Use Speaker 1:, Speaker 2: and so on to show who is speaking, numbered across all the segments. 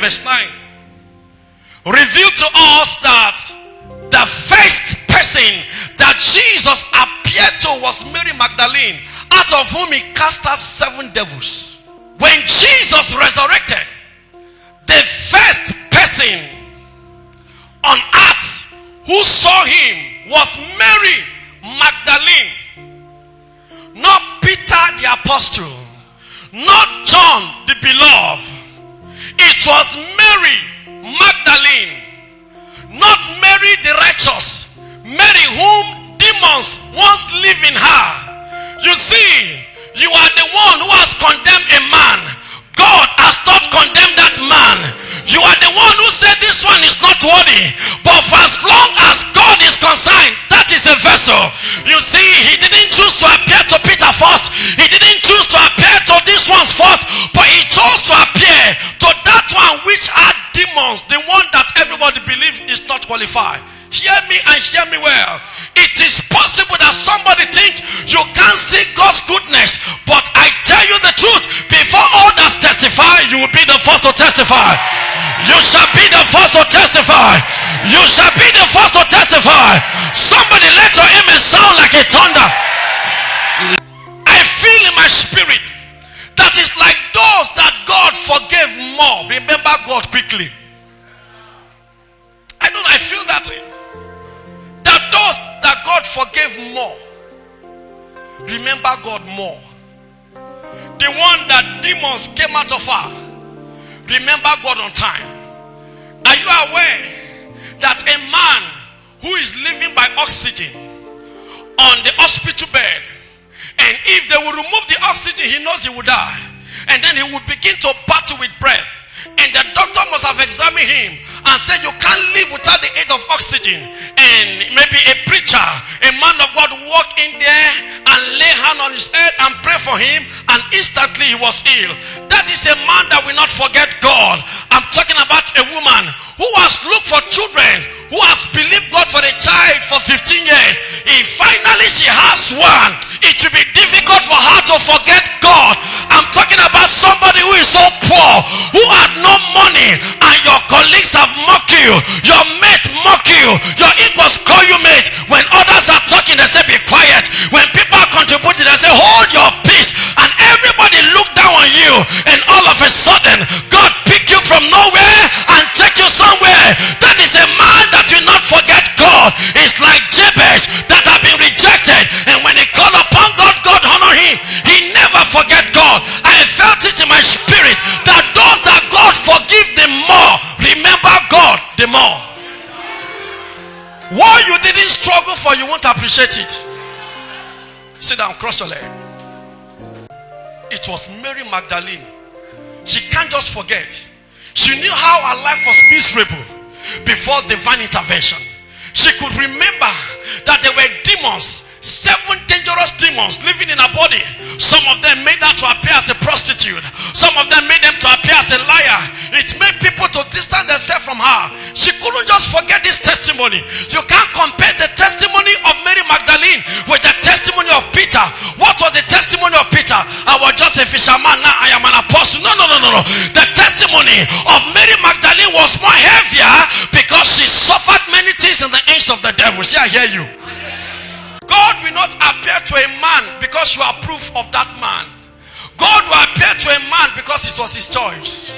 Speaker 1: verse 9, revealed to us that the first person that Jesus appeared to was Mary Magdalene, out of whom he cast out 7 devils. When Jesus resurrected, the first person on earth who saw him was Mary Magdalene. Not Peter the apostle, not John the beloved. It was Mary Magdalene, not Mary the righteous, Mary whom demons once lived in her. You see, you are the one who has condemned a man. God has not condemned that man. You are the one who said this one is not worthy. But for as long as God is concerned, that is a vessel. You see, he didn't choose to appear to Peter first. He didn't choose to appear to this one first. But he chose to appear to that one which had demons. The one that everybody believes is not qualified. Hear me and hear me well. It is possible that somebody think you can't see God's goodness, but I tell you the truth, before others testify, you will be the first to testify. You shall be the first to testify. You shall be the first to testify. Somebody let your amen sound like a thunder. I feel in my spirit that is like those that God forgave more. Remember God quickly. I feel that thing. That those that God forgave more, remember God more. The one that demons came out of her, remember God on time. Are you aware that a man who is living by oxygen on the hospital bed, and if they will remove the oxygen, he knows he will die, and then he will begin to battle with breath, and the doctor must have examined him and said you can't live without the aid of oxygen, and maybe a preacher, a man of God, walk in there and lay hand on his head and pray for him, and instantly he was healed. That is a man that will not forget God. I'm talking about a woman who has looked for children, who has believed God for a child for 15 years. If finally she has one, it will be difficult for her to forget God. I'm talking about somebody who is so poor, who had no money, and your colleagues have mocked you, your mate mock you, your equals call you mate. When others are talking, they say be quiet. When people are contributing, they say hold your peace, and everybody look down on you, and all of a sudden God pick you from nowhere and take you somewhere. That is a man that will not forget God. It's like Jabez that have been rejected, and when he called upon God, God honored him. He never forget God. I felt it in my spirit that those that God forgive the more, remember God the more. What you didn't struggle for, you won't appreciate it. Sit down, cross your leg. It was Mary Magdalene. She can't just forget. She knew how her life was miserable before divine intervention. She could remember that there were demons, 7 dangerous demons living in her body. Some of them made her to appear as a prostitute. Some of them made them to appear as a liar. It made people to distance themselves from her. She couldn't just forget this testimony. You can't compare the testimony of Mary Magdalene with the testimony of Peter. What was the testimony of Peter? I was just a fisherman, now I am an apostle. No. The testimony of Mary Magdalene was more heavier because she suffered many things in the hands of the devil. See, I hear you. God will not appear to a man because you are proof of that man. God will appear to a man because it was his choice.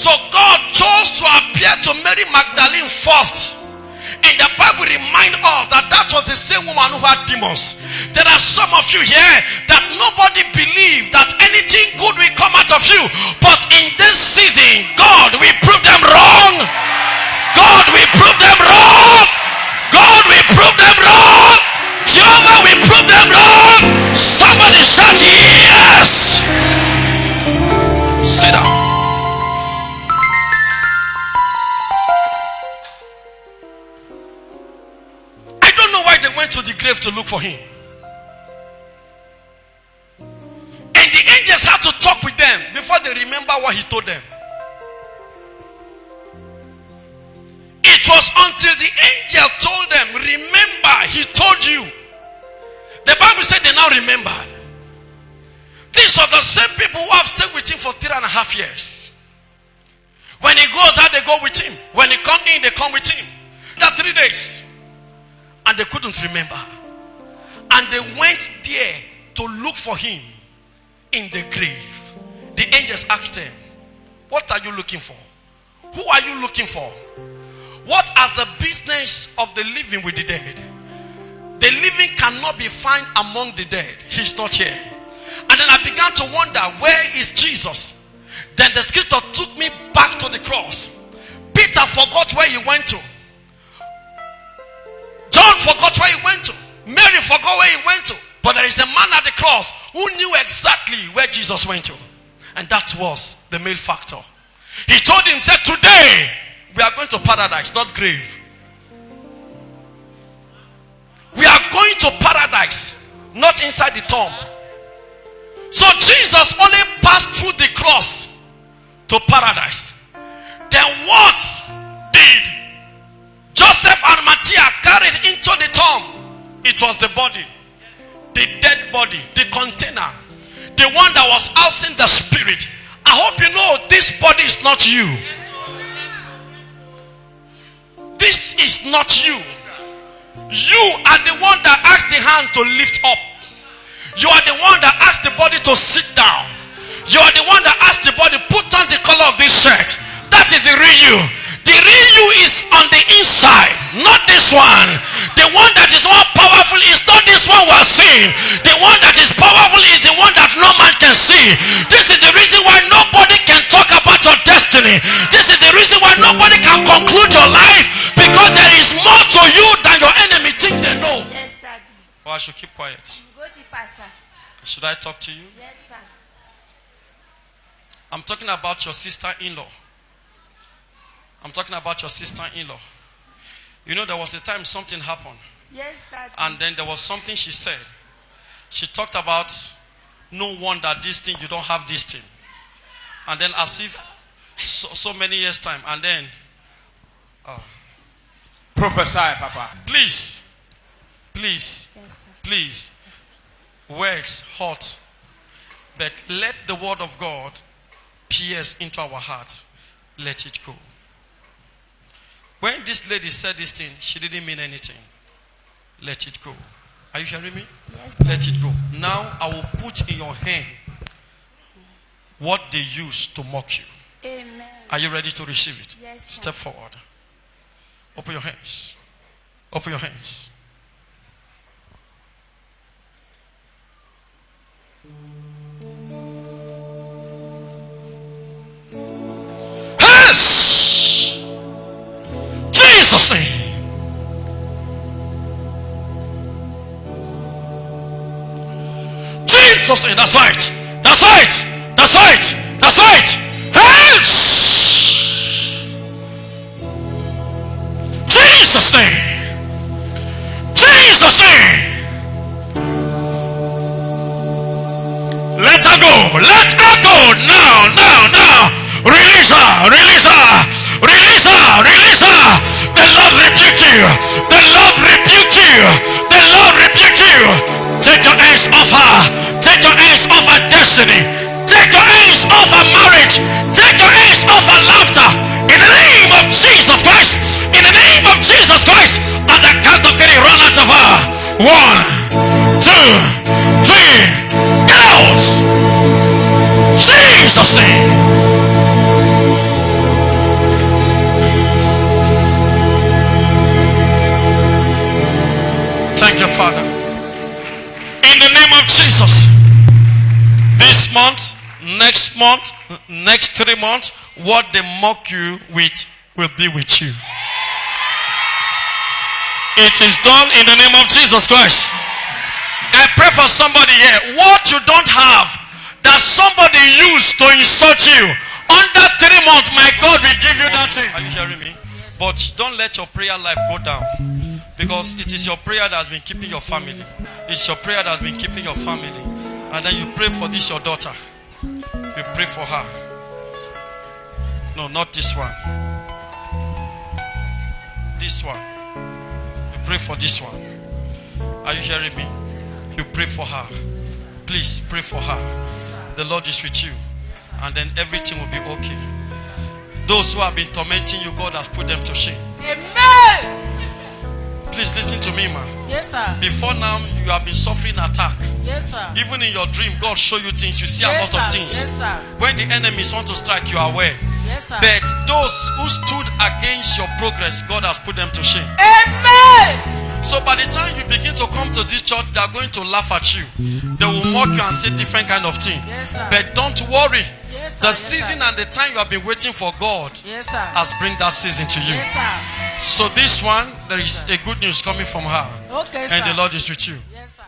Speaker 1: So God chose to appear to Mary Magdalene first. And the Bible reminds us that that was the same woman who had demons. There are some of you here that nobody believed that anything good will come out of you. But in this season, God will prove them wrong. God will prove them wrong. God will prove them wrong. Jehovah will prove them wrong. Somebody shout yes. Sit down. I don't know why they went to the grave to look for him. And the angels had to talk with them before they remember what he told them. It was until the angel told them, remember, he told you. The Bible said they now remembered. These are the same people who have stayed with him for 3.5 years. When he goes out, they go with him. When he comes in, they come with him. That 3 days. And they couldn't remember. And they went there to look for him in the grave. The angels asked them, what are you looking for? Who are you looking for? What is the business of the living with the dead? The living cannot be found among the dead. He's not here. And then I began to wonder, where is Jesus? Then the scripture took me back to the cross. Peter forgot where he went to. John forgot where he went to. Mary forgot where he went to. But there is a man at the cross who knew exactly where Jesus went to. And that was the male factor. He told him, said, today we are going to paradise, not grave. We are going to paradise, not inside the tomb. So Jesus only passed through the cross to paradise. Then what did Joseph and Maria carried into the tomb? It was the body, the dead body, the container, the one that was housing the spirit. I hope you know this body is not you. This is not you. You are the one that asked the hand to lift up. You are the one that asked the body to sit down. You are the one that asked the body, put on the color of this shirt. That is the real you. The real you is on the inside, not this one. The one that is more powerful is not this one we're seeing. The one that is powerful is the one that no man can see. This is the reason why nobody can talk about your destiny. This is the reason why nobody can conclude your life, because there is more to you than your enemy think they know.
Speaker 2: Yes, Daddy.
Speaker 1: Or I should keep quiet.
Speaker 2: Go deeper, sir.
Speaker 1: Should I talk to you?
Speaker 2: Yes, sir.
Speaker 1: I'm talking about your sister-in-law. I'm talking about your sister-in-law. You know, there was a time something happened.
Speaker 2: Yes, Daddy.
Speaker 1: And then there was something she said. She talked about, no wonder this thing, you don't have this thing. And then as if so many years time. And then,
Speaker 3: prophesy, Papa.
Speaker 1: Please, please,
Speaker 2: Yes, sir.
Speaker 1: please, words hot. But let the word of God pierce into our heart. Let it go. When this lady said this thing, she didn't mean anything. Let it go. Are you hearing me?
Speaker 2: Yes, sir.
Speaker 1: Let it go. Now I will put in your hand what they used to mock you.
Speaker 2: Amen.
Speaker 1: Are you ready to receive it?
Speaker 2: Yes, sir.
Speaker 1: Step forward. Open your hands. Open your hands. Yes! Jesus' name. Jesus' name. That's right. That's right. That's right. That's right. Yes! Jesus' name. Jesus' name. Let her go. Let her go. Now, now, now. Release her. Release her. Release her. Release her. The Lord rebuke you. The Lord rebuke you. The Lord rebuke you. Take your hands off her. Take your hands off her destiny. Take your hands off her marriage. Take your hands off her laughter. In the name of Jesus Christ. In the name of Jesus Christ. At the count of 3, run out of her. 1, 2, 3. Get out. Jesus' name. Thank you, Father. In the name of Jesus. This month, next 3 months, what they mock you with will be with you. It is done in the name of Jesus Christ. I pray for somebody here. What you don't have, that somebody used to insult you, under 3 months, my God will give you that thing. Are you hearing me? But don't let your prayer life go down. Because it is your prayer that has been keeping your family. It's your prayer that has been keeping your family. And then you pray for this, your daughter. You pray for her. No, not this one. This one. You pray for this one. Are you hearing me? You pray for her. Please pray for her. The Lord is with you. And then everything will be okay. Those who have been tormenting you, God has put them to shame.
Speaker 2: Amen.
Speaker 1: Please listen to me, man.
Speaker 2: Yes, sir.
Speaker 1: Before now, you have been suffering attack.
Speaker 2: Yes, sir.
Speaker 1: Even in your dream, God show you things. You see
Speaker 2: Yes,
Speaker 1: a lot of
Speaker 2: sir.
Speaker 1: things.
Speaker 2: Yes, sir.
Speaker 1: When the enemies want to strike, you are aware.
Speaker 2: Yes, sir.
Speaker 1: But those who stood against your progress, God has put them to shame.
Speaker 2: Amen.
Speaker 1: So by the time you begin to come to this church, they are going to laugh at you. They will mock you and say different kind of thing.
Speaker 2: Yes, sir.
Speaker 1: But don't worry.
Speaker 2: Yes, sir.
Speaker 1: The
Speaker 2: Yes,
Speaker 1: season
Speaker 2: sir.
Speaker 1: and the time you have been waiting for God
Speaker 2: Yes, sir.
Speaker 1: has bring that season to you.
Speaker 2: Yes, sir.
Speaker 1: So this one, there is a good news coming from her.
Speaker 2: Okay, sir.
Speaker 1: And the Lord is with you.
Speaker 2: Yes, sir.